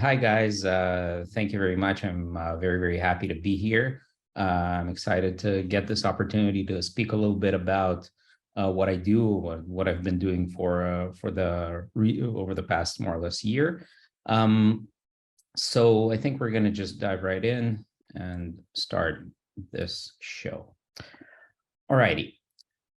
Hi, guys. Thank you very much. I'm very, very happy to be here. I'm excited to get this opportunity to speak a little bit about what I do, what I've been doing over the past more or less year. So I think we're going to just dive right in and start this show. All righty.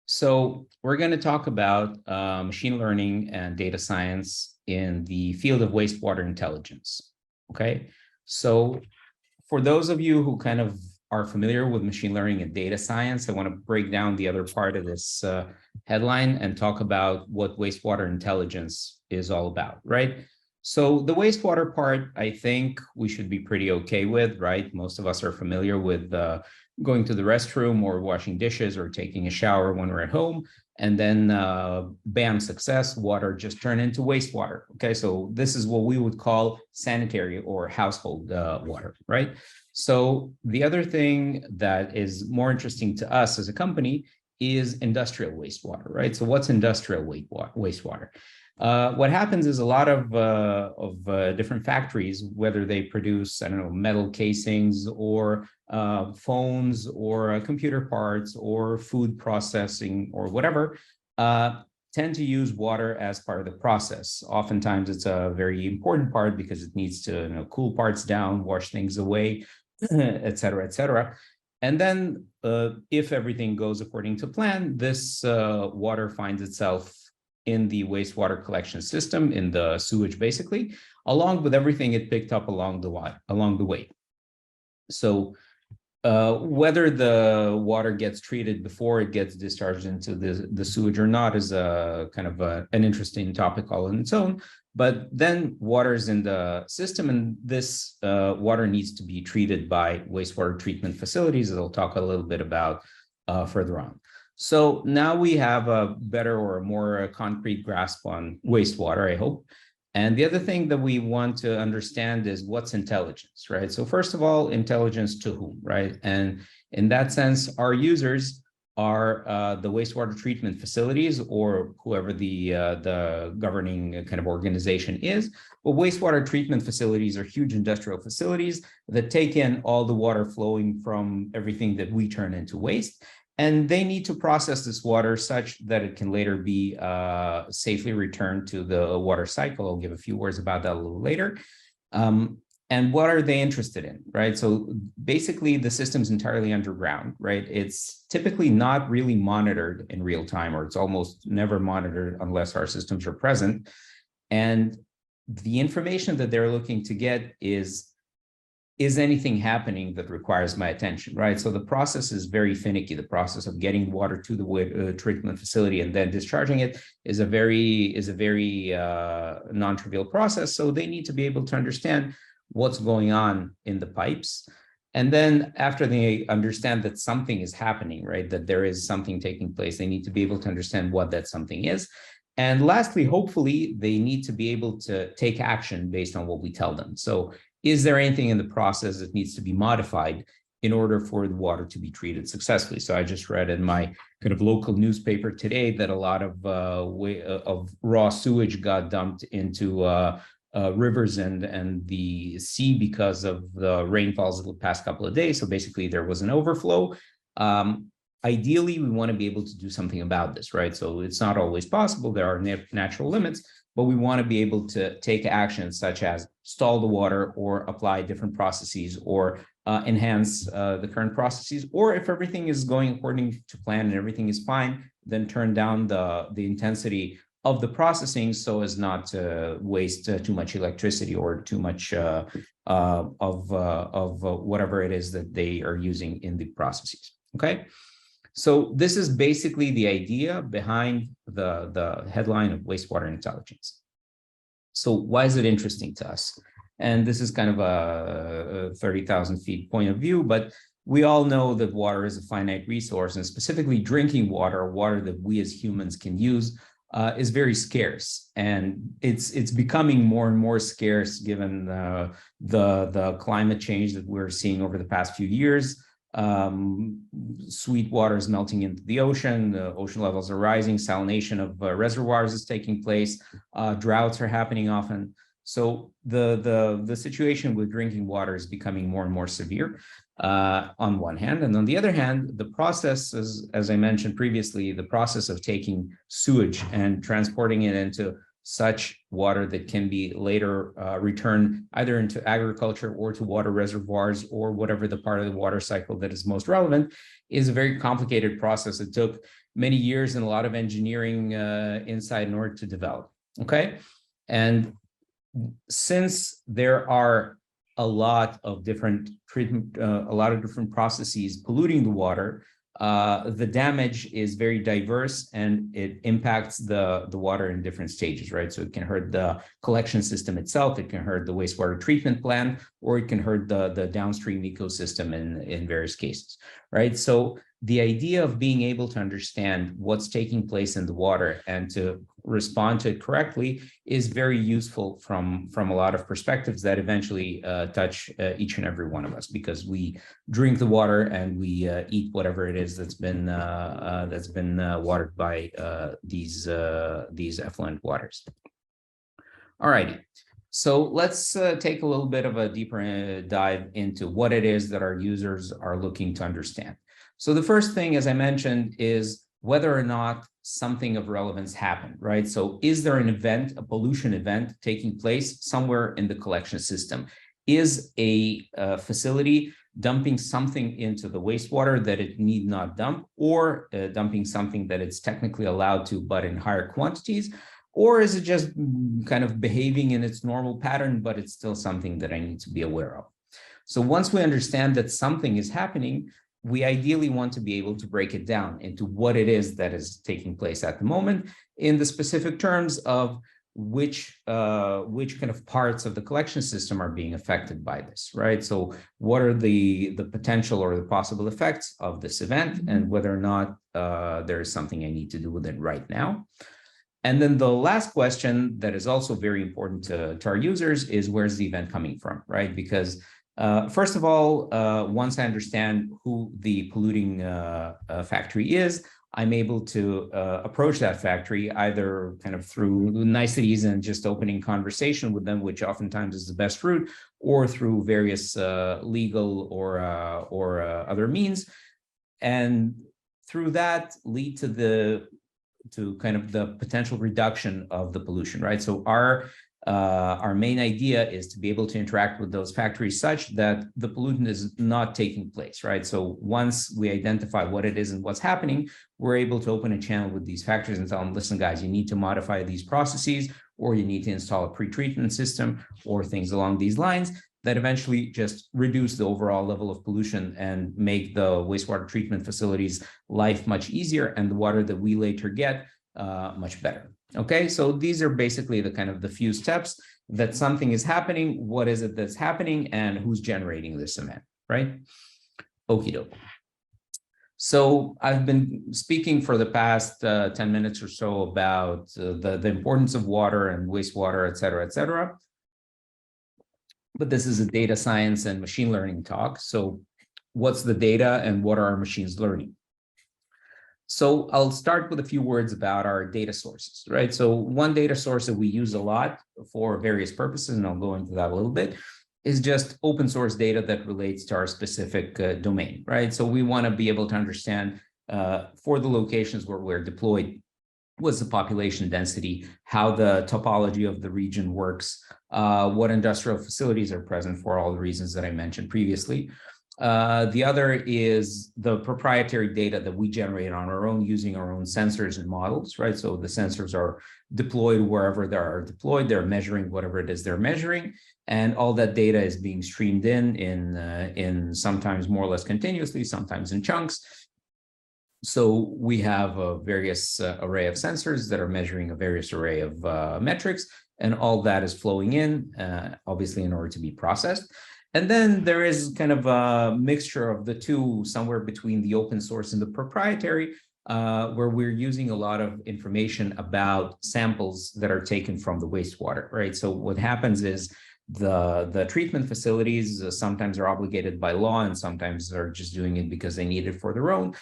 So we're going to talk about machine learning and data science in the field of wastewater intelligence. Okay, so for those of you who kind of are familiar with machine learning and data science, I want to break down the other part of this headline and talk about what wastewater intelligence is all about, right? So the wastewater part, I think we should be pretty okay with, right? Most of us are familiar with going to the restroom or washing dishes or taking a shower when we're at home. And then bam, success, water just turned into wastewater. Okay, so this is what we would call sanitary or household water, right? So the other thing that is more interesting to us as a company is industrial wastewater, right? So what's industrial wastewater? What happens is a lot of different factories, whether they produce, I don't know, metal casings or phones or computer parts or food processing or whatever, tend to use water as part of the process. Oftentimes it's a very important part because it needs to cool parts down, wash things away, et cetera, et cetera. And then if everything goes according to plan, this water finds itself in the wastewater collection system, in the sewage, basically, along with everything it picked up along the way. So whether the water gets treated before it gets discharged into the sewage or not is a kind of an interesting topic all on its own. But then water is in the system, and this water needs to be treated by wastewater treatment facilities, as I'll talk a little bit about further on. So now we have a better or a more concrete grasp on wastewater, I hope. And the other thing that we want to understand is what's intelligence, right? So first of all, intelligence to whom, right? And in that sense, our users are the wastewater treatment facilities or whoever the governing kind of organization is. But wastewater treatment facilities are huge industrial facilities that take in all the water flowing from everything that we turn into waste. And they need to process this water such that it can later be safely returned to the water cycle. I'll give a few words about that a little later. And what are they interested in, right? So basically the system's entirely underground, right? It's typically not really monitored in real time, or it's almost never monitored unless our systems are present. And the information that they're looking to get is anything happening that requires my attention, right? So the process is very finicky. The process of getting water to the treatment facility and then discharging it is a very non-trivial process. So they need to be able to understand what's going on in the pipes. And then after they understand that something is happening, right, that there is something taking place, they need to be able to understand what that something is. And lastly, hopefully, they need to be able to take action based on what we tell them. So is there anything in the process that needs to be modified in order for the water to be treated successfully? So I just read in my kind of local newspaper today that a lot of raw sewage got dumped into rivers and the sea because of the rainfalls of the past couple of days. So basically there was an overflow. Ideally, we want to be able to do something about this, right? So it's not always possible. There are natural limits, but we want to be able to take actions such as stall the water or apply different processes or enhance the current processes. Or if everything is going according to plan and everything is fine, then turn down the intensity of the processing so as not to waste too much electricity or too much of whatever it is that they are using in the processes, okay? So this is basically the idea behind the headline of wastewater intelligence. So why is it interesting to us? And this is kind of a 30,000 feet point of view, but we all know that water is a finite resource, and specifically drinking water, water that we as humans can use, is very scarce. And it's becoming more and more scarce given the climate change that we're seeing over the past few years. Sweet water is melting into the ocean levels are rising, salination of reservoirs is taking place, droughts are happening often. So the situation with drinking water is becoming more and more severe on one hand. And on the other hand, the process, as I mentioned previously, the process of taking sewage and transporting it into such water that can be later returned either into agriculture or to water reservoirs or whatever the part of the water cycle that is most relevant is a very complicated process. It took many years and a lot of engineering insight in order to develop. Okay. And since there are a lot of different treatment, a lot of different processes polluting the water, the damage is very diverse and it impacts the water in different stages, right? So it can hurt the collection system itself, it can hurt the wastewater treatment plant, or it can hurt the downstream ecosystem in various cases, right? So the idea of being able to understand what's taking place in the water and to respond to it correctly is very useful from a lot of perspectives that eventually touch each and every one of us, because we drink the water and we eat whatever it is that's been watered by these effluent waters. All righty. So let's take a little bit of a deeper dive into what it is that our users are looking to understand. So the first thing, as I mentioned, is whether or not something of relevance happened, right? So is there an event, a pollution event taking place somewhere in the collection system? Is a facility dumping something into the wastewater that it need not dump, or dumping something that it's technically allowed to, but in higher quantities? Or is it just kind of behaving in its normal pattern, but it's still something that I need to be aware of? So once we understand that something is happening, we ideally want to be able to break it down into what it is that is taking place at the moment in the specific terms of which kind of parts of the collection system are being affected by this, right? So what are the potential or the possible effects of this event, and whether or not there is something I need to do with it right now. And then the last question that is also very important to our users is, where's the event coming from, right? Because first of all, once I understand who the polluting factory is, I'm able to approach that factory either kind of through niceties and just opening conversation with them, which oftentimes is the best route, or through various legal or other means, and through that lead to kind of the potential reduction of the pollution, right? So our main idea is to be able to interact with those factories such that the pollutant is not taking place, right? So once we identify what it is and what's happening, we're able to open a channel with these factories and tell them, listen, guys, you need to modify these processes, or you need to install a pre-treatment system, or things along these lines that eventually just reduce the overall level of pollution and make the wastewater treatment facilities' life much easier, and the water that we later get much better. Okay, so these are basically the kind of the few steps that something is happening, what is it that's happening, and who's generating this event, right? Okie doke. So I've been speaking for the past 10 minutes or so about the importance of water and wastewater, et cetera, et cetera. But this is a data science and machine learning talk. So what's the data and what are our machines learning? So I'll start with a few words about our data sources, right? So one data source that we use a lot for various purposes, and I'll go into that a little bit, is just open source data that relates to our specific domain, right? So we want to be able to understand for the locations where we're deployed, what's the population density, how the topology of the region works, what industrial facilities are present for all the reasons that I mentioned previously. The other is the proprietary data that we generate on our own using our own sensors and models, right? So the sensors are deployed wherever they are deployed, they're measuring whatever it is they're measuring, and all that data is being streamed in sometimes more or less continuously, sometimes in chunks. So we have a various array of sensors that are measuring a various array of metrics, and all that is flowing in, obviously, in order to be processed. And then there is kind of a mixture of the two, somewhere between the open source and the proprietary, where we're using a lot of information about samples that are taken from the wastewater, right? So what happens is The treatment facilities sometimes are obligated by law, and sometimes are just doing it because they need it for their own.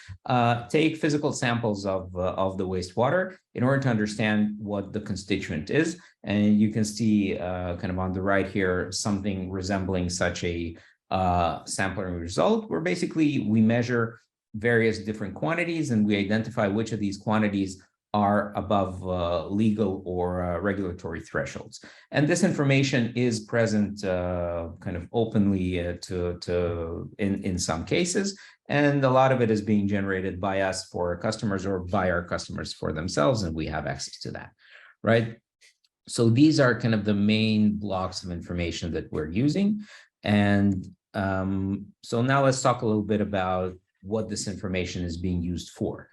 Take physical samples of the wastewater in order to understand what the constituent is. And you can see kind of on the right here, something resembling such a sampling result, where basically we measure various different quantities and we identify which of these quantities are above legal or regulatory thresholds. And this information is present kind of openly in some cases. And a lot of it is being generated by us for our customers or by our customers for themselves, and we have access to that, right? So these are kind of the main blocks of information that we're using. And so now let's talk a little bit about what this information is being used for.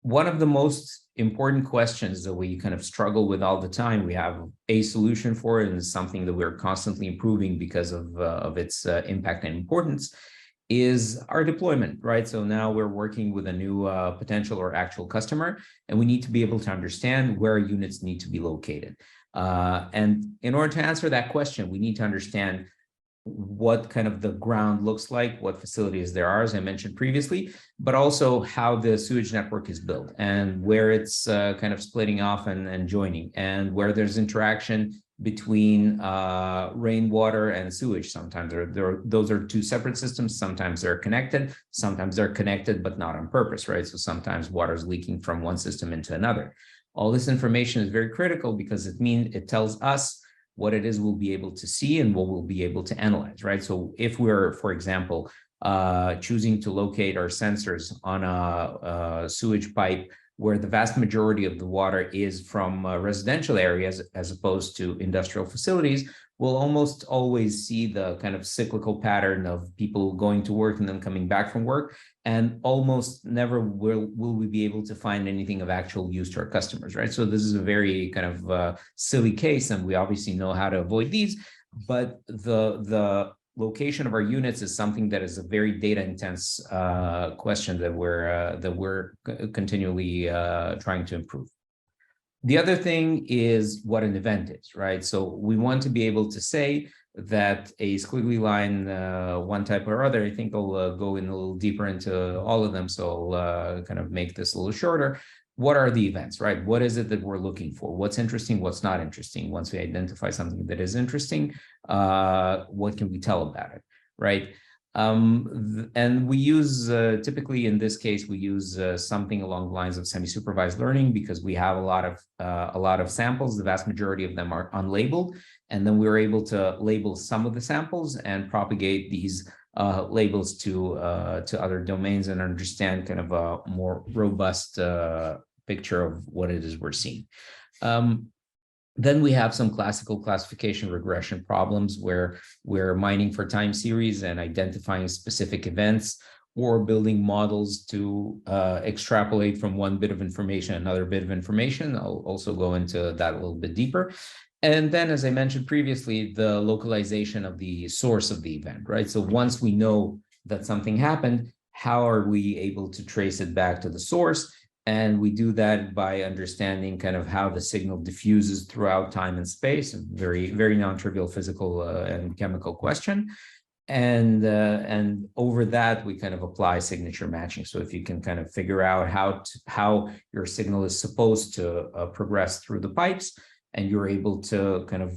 One of the most important questions that we kind of struggle with all the time, we have a solution for it, and it's something that we're constantly improving because of its impact and importance, is our deployment, right? So now we're working with a new potential or actual customer, and we need to be able to understand where units need to be located. And in order to answer that question, we need to understand what kind of the ground looks like, what facilities there are, as I mentioned previously, but also how the sewage network is built and where it's kind of splitting off and joining, and where there's interaction between rainwater and sewage. Sometimes those are two separate systems. Sometimes they're connected. Sometimes they're connected, but not on purpose, right? So sometimes water is leaking from one system into another. All this information is very critical because it tells us what it is we'll be able to see and what we'll be able to analyze, right? So if we're, for example, choosing to locate our sensors on a sewage pipe where the vast majority of the water is from residential areas as opposed to industrial facilities, we'll almost always see the kind of cyclical pattern of people going to work and then coming back from work. And almost never will we be able to find anything of actual use to our customers, right? So this is a very kind of silly case, and we obviously know how to avoid these, but the location of our units is something that is a very data intense question that we're continually trying to improve. The other thing is what an event is, right? So we want to be able to say that a squiggly line, one type or other, I think I'll go in a little deeper into all of them. So I'll kind of make this a little shorter. What are the events, right? What is it that we're looking for? What's interesting, what's not interesting? Once we identify something that is interesting, what can we tell about it, right? And we use, typically in this case, we use something along the lines of semi-supervised learning because we have a lot of samples. The vast majority of them are unlabeled. And then we were able to label some of the samples and propagate these labels to other domains and understand kind of a more robust picture of what it is we're seeing. Then we have some classical classification regression problems where we're mining for time series and identifying specific events, or building models to extrapolate from one bit of information another bit of information. I'll also go into that a little bit deeper. And then, as I mentioned previously, the localization of the source of the event, right? So once we know that something happened, how are we able to trace it back to the source? And we do that by understanding kind of how the signal diffuses throughout time and space, a very, very non-trivial physical and chemical question. And over that, we kind of apply signature matching. So if you can kind of figure out how your signal is supposed to progress through the pipes, and you're able to kind of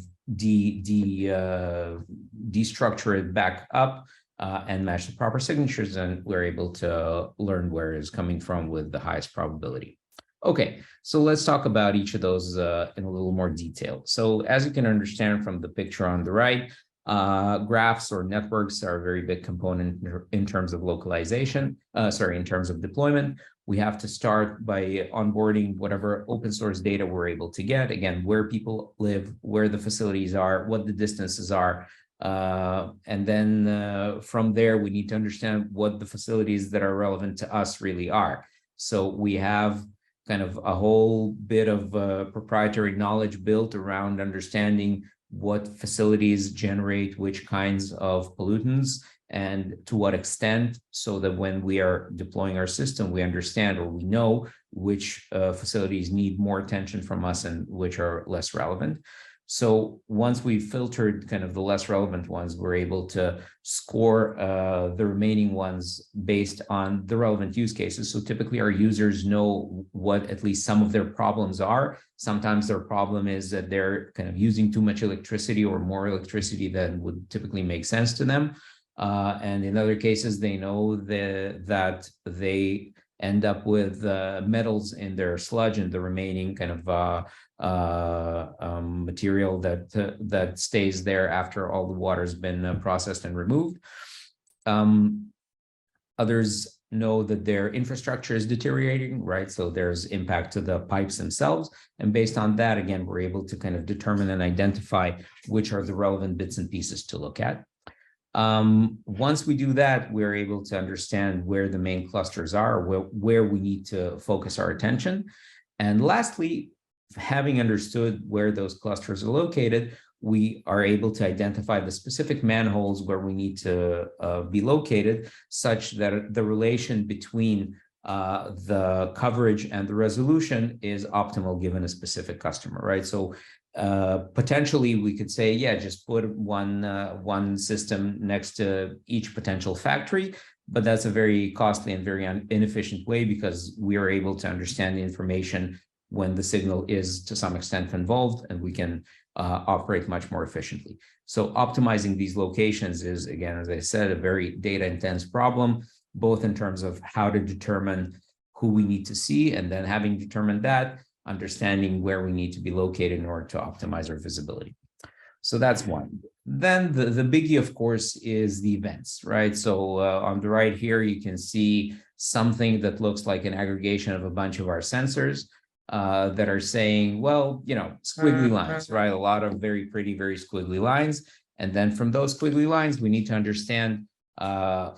destructure it back up and match the proper signatures, and we're able to learn where it is coming from with the highest probability. Okay, so let's talk about each of those in a little more detail. So as you can understand from the picture on the right, graphs or networks are a very big component in terms of localization, in terms of deployment. We have to start by onboarding whatever open source data we're able to get. Again, where people live, where the facilities are, what the distances are. And then from there, we need to understand what the facilities that are relevant to us really are. So we have kind of a whole bit of proprietary knowledge built around understanding what facilities generate which kinds of pollutants and to what extent, so that when we are deploying our system, we understand or we know which facilities need more attention from us and which are less relevant. So once we've filtered kind of the less relevant ones, we're able to score the remaining ones based on the relevant use cases. So typically our users know what at least some of their problems are. Sometimes their problem is that they're kind of using too much electricity or more electricity than would typically make sense to them. And in other cases, they know that they end up with metals in their sludge and the remaining kind of material that stays there after all the water's been processed and removed. Others know that their infrastructure is deteriorating, right? So there's impact to the pipes themselves. And based on that, again, we're able to kind of determine and identify which are the relevant bits and pieces to look at. Once we do that, we're able to understand where the main clusters are, where we need to focus our attention. And lastly, having understood where those clusters are located, we are able to identify the specific manholes where we need to be located, such that the relation between the coverage and the resolution is optimal given a specific customer, right? So potentially we could say, yeah, just put one system next to each potential factory, but that's a very costly and very inefficient way, because we are able to understand the information when the signal is to some extent involved, and we can operate much more efficiently. So optimizing these locations is, again, as I said, a very data intense problem, both in terms of how to determine who we need to see, and then having determined that, understanding where we need to be located in order to optimize our visibility. So that's one. Then the biggie, of course, is the events, right? So on the right here, you can see something that looks like an aggregation of a bunch of our sensors that are saying, well, you know, squiggly lines, right? A lot of very pretty, very squiggly lines. And then from those squiggly lines, we need to understand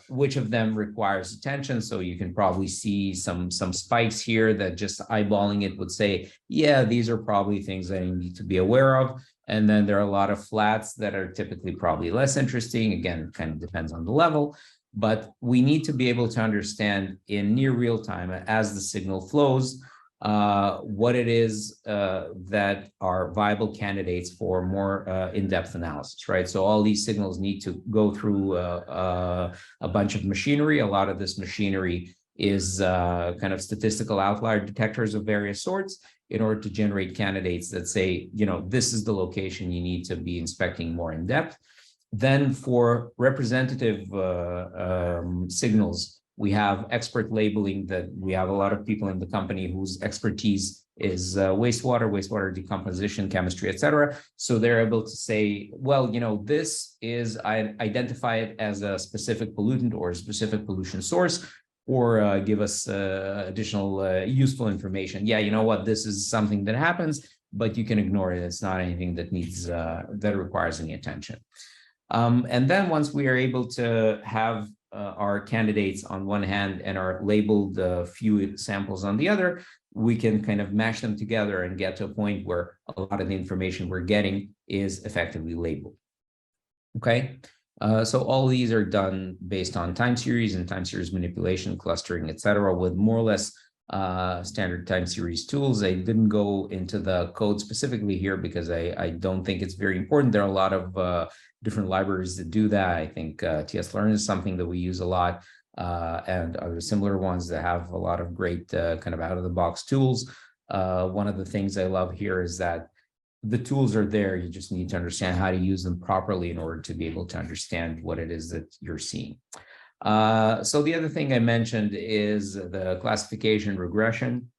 which of them requires attention. So you can probably see some spikes here that just eyeballing it would say, yeah, these are probably things that you need to be aware of. And then there are a lot of flats that are typically probably less interesting. Again, kind of depends on the level, but we need to be able to understand in near real time as the signal flows, what it is that are viable candidates for more in-depth analysis, right? So all these signals need to go through a bunch of machinery. A lot of this machinery is kind of statistical outlier detectors of various sorts in order to generate candidates that say, you know, this is the location you need to be inspecting more in depth. Then for representative signals, we have expert labeling, that we have a lot of people in the company whose expertise is wastewater decomposition, chemistry, et cetera. So they're able to say, well, you know, this is, I identify it as a specific pollutant or a specific pollution source, or give us additional useful information. Yeah, you know what, this is something that happens, but you can ignore it. It's not anything that needs, that requires any attention. And then once we are able to have our candidates on one hand and our labeled few samples on the other, we can kind of mash them together and get to a point where a lot of the information we're getting is effectively labeled. Okay, so all these are done based on time series and time series manipulation, clustering, et cetera, with more or less standard time series tools. I didn't go into the code specifically here because I don't think it's very important. There are a lot of different libraries that do that. I think TS-Learn is something that we use a lot, and other similar ones that have a lot of great kind of out-of-the-box tools. One of the things I love here is that the tools are there. You just need to understand how to use them properly in order to be able to understand what it is that you're seeing. So the other thing I mentioned is the classification regression.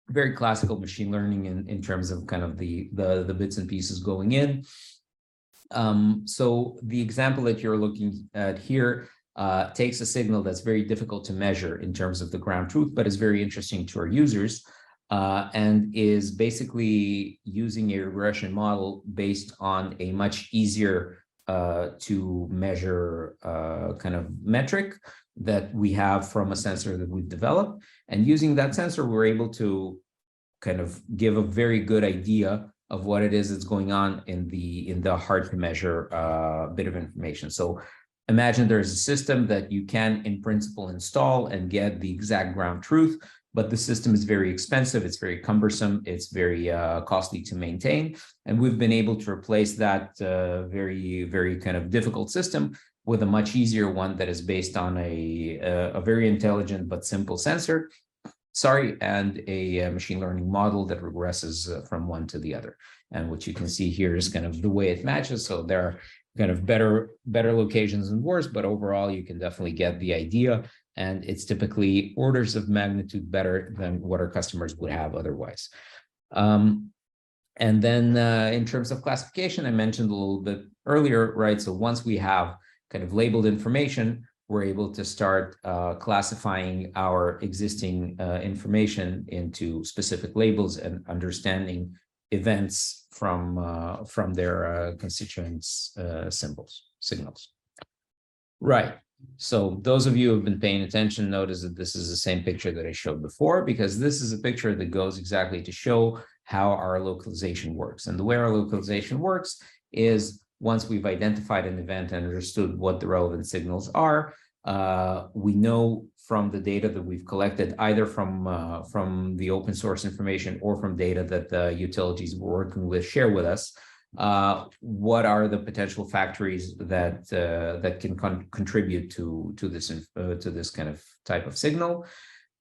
Very classical machine learning in terms of kind of the bits and pieces going in. So the example that you're looking at here takes a signal that's very difficult to measure in terms of the ground truth, but is very interesting to our users, and is basically using a regression model based on a much easier to measure kind of metric that we have from a sensor that we've developed. And using that sensor, we're able to kind of give a very good idea of what it is that's going on in the hard to measure bit of information. So imagine there's a system that you can in principle install and get the exact ground truth, but the system is very expensive, it's very cumbersome, it's very costly to maintain. And we've been able to replace that very, very kind of difficult system with a much easier one that is based on a very intelligent but simple sensor, and a machine learning model that regresses from one to the other. And what you can see here is kind of the way it matches. So there are kind of better locations and worse, but overall you can definitely get the idea. And it's typically orders of magnitude better than what our customers would have otherwise. And then in terms of classification, I mentioned a little bit earlier, right? So once we have kind of labeled information, we're able to start classifying our existing information into specific labels and understanding events from their constituents signals. Right. So those of you who have been paying attention notice that this is the same picture that I showed before, because this is a picture that goes exactly to show how our localization works. And the way our localization works is once we've identified an event and understood what the relevant signals are, we know from the data that we've collected, either from the open source information or from data that the utilities we're working with share with us, what are the potential factories that that can contribute to this kind of type of signal.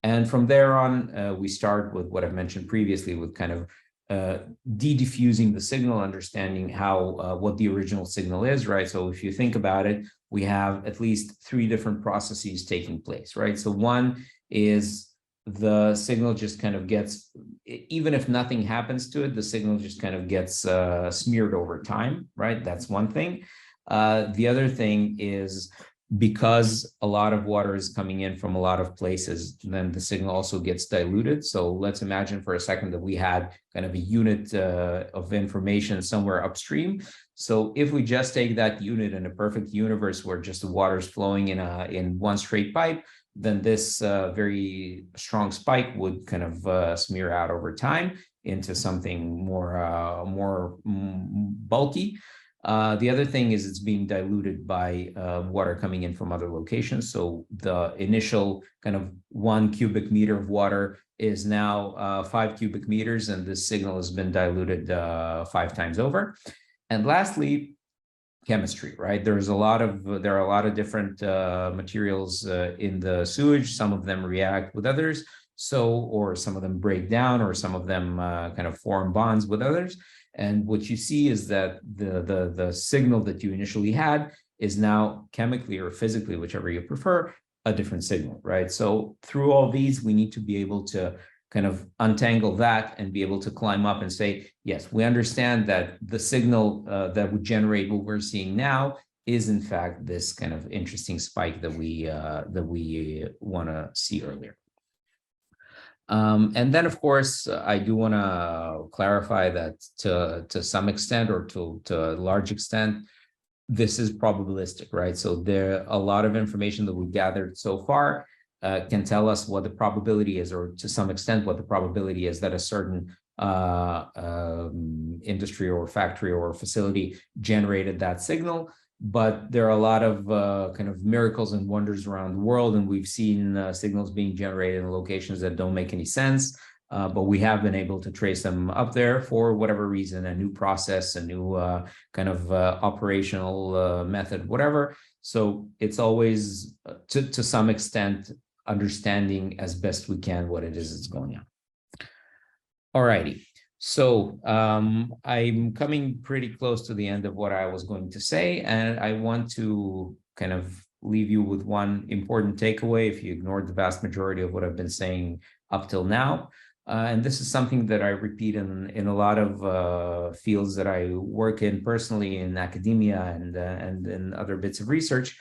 And from there on, we start with what I've mentioned previously, with kind of de-diffusing the signal, understanding how what the original signal is, right? So if you think about it, we have at least 3 different processes taking place, right? So one is the signal just kind of gets, even if nothing happens to it, the signal just kind of gets smeared over time, right? That's one thing. The other thing is, because a lot of water is coming in from a lot of places, then the signal also gets diluted. So let's imagine for a second that we had kind of a unit of information somewhere upstream. So if we just take that unit in a perfect universe where just the water is flowing in one straight pipe, then this very strong spike would kind of smear out over time into something more bulky. The other thing is it's being diluted by water coming in from other locations. So the initial kind of 1 cubic meter of water is now 5 cubic meters, and this signal has been diluted 5 times over. And lastly, chemistry, right? There are a lot of different materials in the sewage. Some of them react with others, or some of them break down, or some of them kind of form bonds with others. And what you see is that the signal that you initially had is now chemically or physically, whichever you prefer, a different signal, right? So through all these, we need to be able to kind of untangle that and be able to climb up and say, yes, we understand that the signal that would generate what we're seeing now is in fact this kind of interesting spike that we want to see earlier. And then, of course, I do want to clarify that to some extent, or to a large extent, this is probabilistic, right? So there are a lot of information that we've gathered so far can tell us what the probability is, or to some extent what the probability is that a certain industry or factory or facility generated that signal. But there are a lot of kind of miracles and wonders around the world, and we've seen signals being generated in locations that don't make any sense, but we have been able to trace them up there for whatever reason, a new process, a new kind of operational method, whatever. So it's always, to some extent, understanding as best we can what it is that's going on. All righty. So I'm coming pretty close to the end of what I was going to say, and I want to kind of leave you with one important takeaway if you ignored the vast majority of what I've been saying up till now. And this is something that I repeat in a lot of fields that I work in personally, in academia and in other bits of research.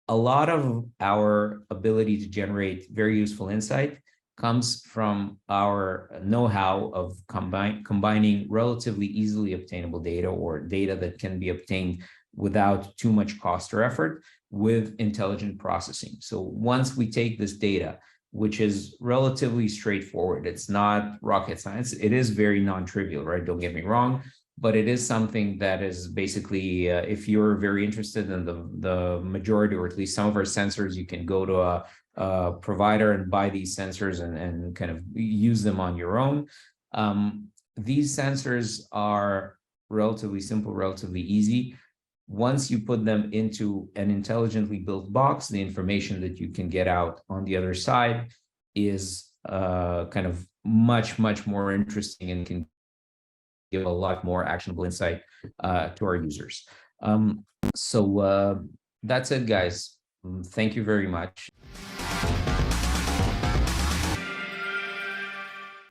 A lot of our ability to generate very useful insight comes from our know-how of combining relatively easily obtainable data, or data that can be obtained without too much cost or effort, with intelligent processing. So once we take this data, which is relatively straightforward, it's not rocket science, it is very non-trivial, right? Don't get me wrong. but it is something that is basically, if you're very interested in the majority, or at least some of our sensors, you can go to a provider and buy these sensors and kind of use them on your own. These sensors are relatively simple, relatively easy. Once you put them into an intelligently built box, the information that you can get out on the other side is kind of much more interesting and can give a lot more actionable insight to our users. So that's it, guys. Thank you very much.